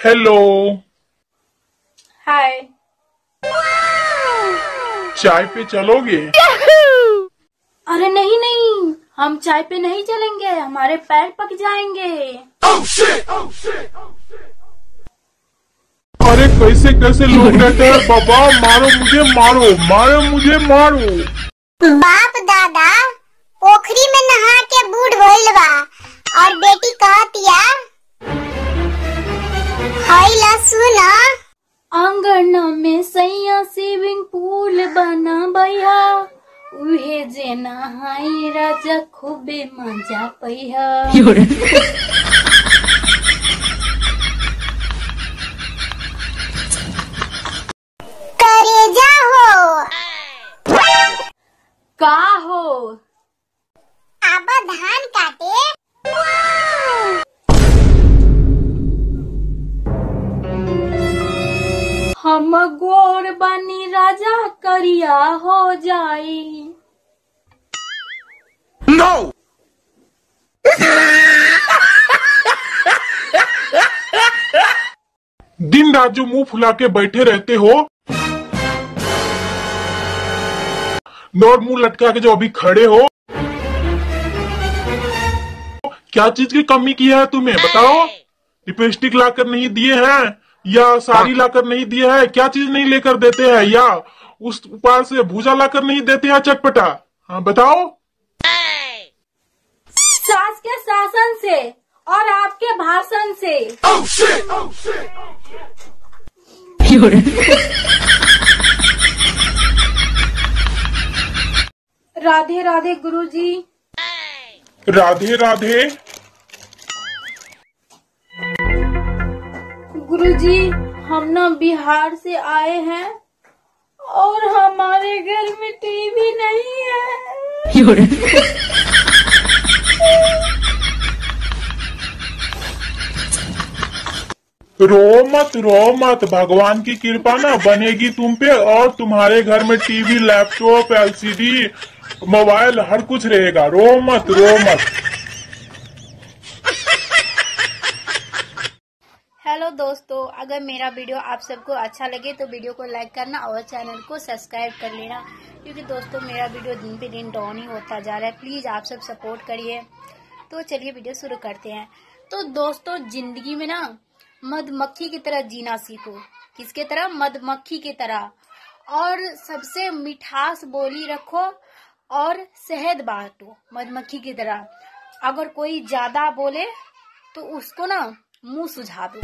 Hello. हाय। चाय पे चलोगे? अरे नहीं नहीं, हम चाय पे नहीं चलेंगे, हमारे पैर पक जाएंगे। अरे कैसे कैसे लोग रहते हैं बाबा, मारो मुझे मारो, मारो मुझे मारो। बाप दादा पोखरी में नहा के बूढ़ भइल बा और बेटी कहतिया हईला सुना आंगन में सैया स्विमिंग पूल बना भैया, उहे जे नहाई राजा खूबे मजा पैया। करेजा हो का हो? आबा धान काटे। हम गोर बनी राजा करिया हो जाई। नो। दिन रात जो मुंह फुला के बैठे रहते हो और मुंह लटका के जो अभी खड़े हो, क्या चीज की कमी की है तुम्हें बताओ? लिपस्टिक लाकर नहीं दिए हैं या साड़ी लाकर नहीं दिए हैं? क्या चीज नहीं लेकर देते हैं? या उस पार से भूजा लाकर नहीं देते हैं चटपटा? हाँ बताओ। सास के शासन से और आपके भाषण से। राधे राधे गुरुजी। राधे राधे। गुरुजी, हम ना बिहार से आए हैं और हमारे घर में टीवी नहीं है। रो मत, भगवान की कृपा ना बनेगी तुम पे और तुम्हारे घर में टीवी, लैपटॉप, एलसीडी, मोबाइल हर कुछ रहेगा। रो मत। हेलो दोस्तों, अगर मेरा वीडियो आप सबको अच्छा लगे तो वीडियो को लाइक करना और चैनल को सब्सक्राइब कर लेना, क्योंकि दोस्तों मेरा वीडियो दिन पे दिन डाउन ही होता जा रहा है। प्लीज आप सब सपोर्ट करिए। तो चलिए वीडियो शुरू करते हैं। तो दोस्तों, जिंदगी में ना मधुमक्खी की तरह जीना सीखो। किसके तरह? मधुमक्खी की तरह। और सबसे मिठास बोली रखो और शहद बांटो मधुमक्खी की तरह। अगर कोई ज्यादा बोले तो उसको ना मुंह सुझा दो।